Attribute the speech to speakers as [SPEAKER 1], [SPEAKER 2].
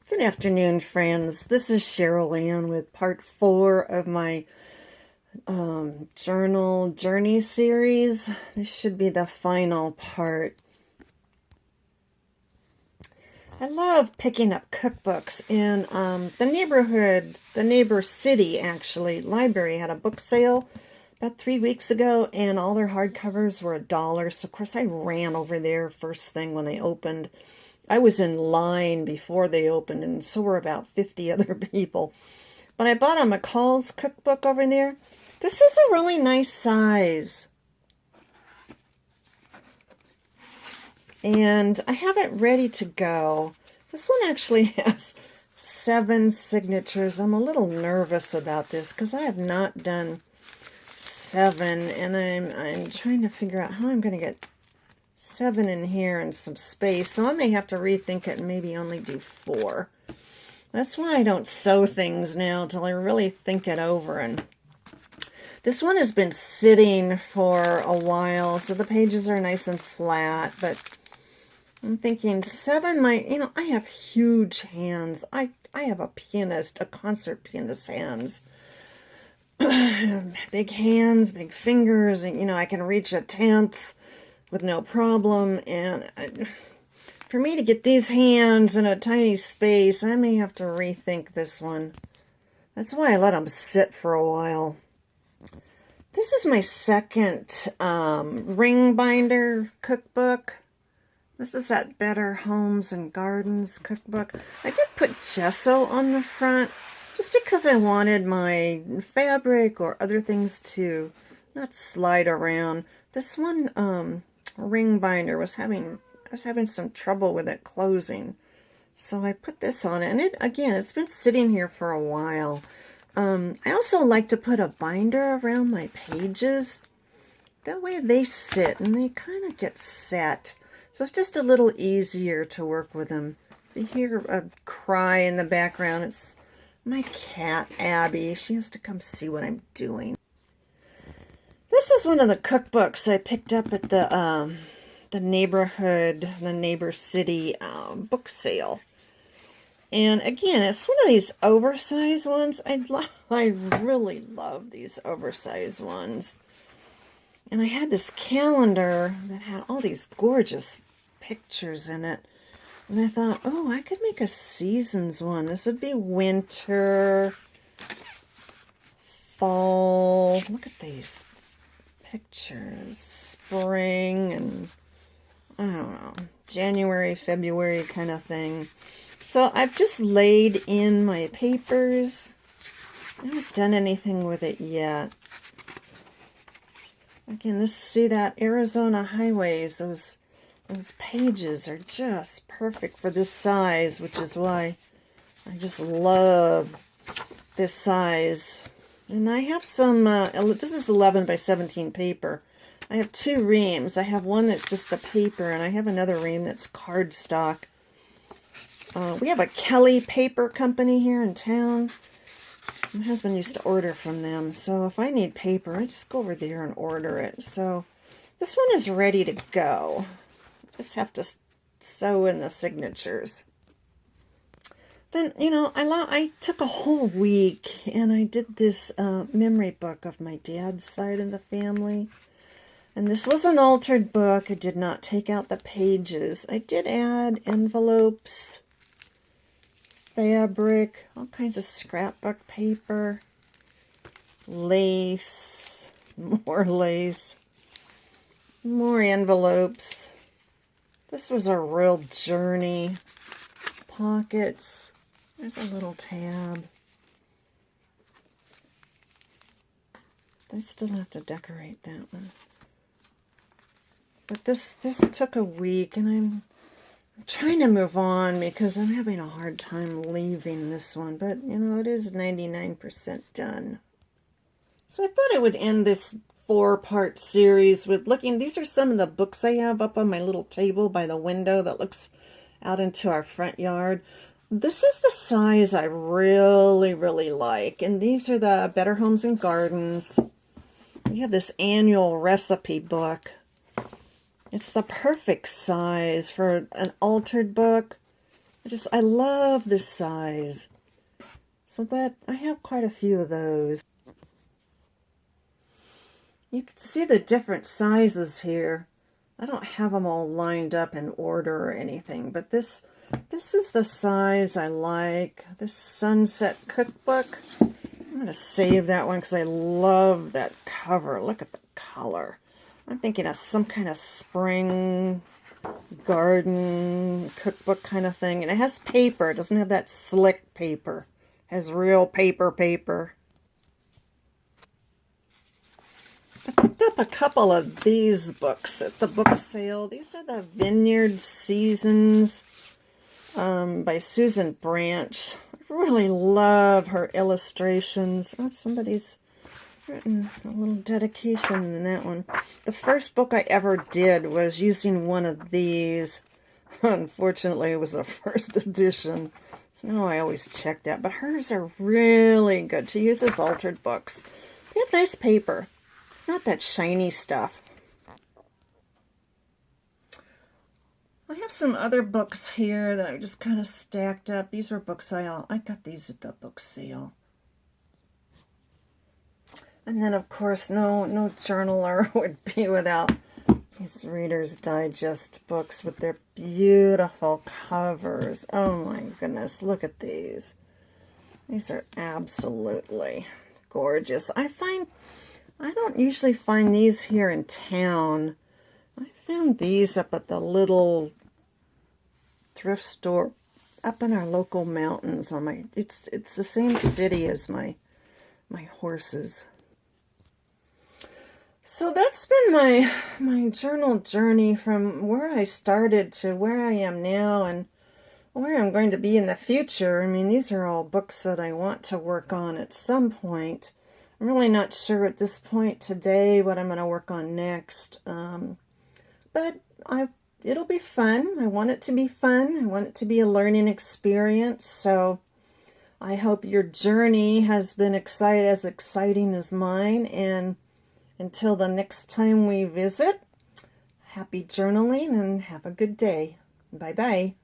[SPEAKER 1] Good afternoon, friends. This is Cheryl Ann with part 4 of my journal journey series. This should be the final part. I love picking up cookbooks in the neighborhood, the neighbor city actually. Library had a book sale about 3 weeks ago, and all their hardcovers were $1. So of course I ran over there first thing when they opened. I was in line before they opened, and so were about 50 other people. But I bought a McCall's cookbook over there. This is a really nice size. And I have it ready to go. This one actually has 7 signatures. I'm a little nervous about this because I have not done 7, and I'm trying to figure out how I'm going to get 7 in here and some space, so I may have to rethink it and maybe only do 4. That's why I don't sew things now till I really think it over. And this one has been sitting for a while, so the pages are nice and flat, but I'm thinking 7 might, I have huge hands. I have a concert pianist's hands. Big hands, big fingers, and I can reach a 10th with no problem, and for me to get these hands in a tiny space, I may have to rethink this one. That's why I let them sit for a while. This is my second ring binder cookbook. This is that Better Homes and Gardens cookbook. I did put gesso on the front just because I wanted my fabric or other things to not slide around. This one ring binder I was having some trouble with it closing, so I put this on it, and it's been sitting here for a while. I also like to put a binder around my pages, that way they sit and they kind of get set, so it's just a little easier to work with them. If you hear a cry in the background, it's my cat Abby. She has to come see what I'm doing. This is one of the cookbooks I picked up at the neighbor city book sale. And again, it's one of these oversized ones. I really love these oversized ones. And I had this calendar that had all these gorgeous pictures in it. And I thought, oh, I could make a seasons one. This would be winter, fall. Look at these pictures, spring, and I don't know, January, February kind of thing. So I've just laid in my papers. I haven't done anything with it yet. Again, see that Arizona highways, those pages are just perfect for this size, which is why I just love this size. And I have some, this is 11 by 17 paper. I have 2 reams. I have one that's just the paper, and I have another ream that's cardstock. We have a Kelly Paper Company here in town. My husband used to order from them, so if I need paper, I just go over there and order it. So this one is ready to go. Just have to sew in the signatures. Then, I took a whole week and I did this memory book of my dad's side of the family. And this was an altered book. I did not take out the pages. I did add envelopes, fabric, all kinds of scrapbook paper, lace, more envelopes. This was a real journey. Pockets. There's a little tab. I still have to decorate that one. But this took a week, and I'm trying to move on because I'm having a hard time leaving this one. But, it is 99% done. So I thought I would end this 4-part series with these are some of the books I have up on my little table by the window that looks out into our front yard. This is the size I really, really like. And these are the Better Homes and Gardens. We have this annual recipe book. It's the perfect size for an altered book. I love this size. So that I have quite a few of those. You can see the different sizes here. I don't have them all lined up in order or anything, but this is the size I like. This Sunset Cookbook. I'm going to save that one because I love that cover. Look at the color. I'm thinking of some kind of spring garden cookbook kind of thing. And it has paper. It doesn't have that slick paper. It has real paper. I picked up a couple of these books at the book sale. These are the Vineyard Seasons by Susan Branch. I really love her illustrations. Oh, somebody's written a little dedication in that one. The first book I ever did was using one of these. Unfortunately, it was a first edition. So now I always check that. But hers are really good to use as altered books. They have nice paper. Not that shiny stuff. I have some other books here that I just kind of stacked up. These were books I got these at the book sale. And then of course no journaler would be without these Reader's Digest books with their beautiful covers. Oh my goodness, look at these. These are absolutely gorgeous. I don't usually find these here in town. I found these up at the little thrift store up in our local mountains. It's the same city as my horses. So that's been my journal journey from where I started to where I am now and where I'm going to be in the future. I mean, these are all books that I want to work on at some point. I'm really not sure at this point today what I'm going to work on next, but it'll be fun. I want it to be fun. I want it to be a learning experience, so I hope your journey has been as exciting as mine, and until the next time we visit, happy journaling and have a good day. Bye-bye.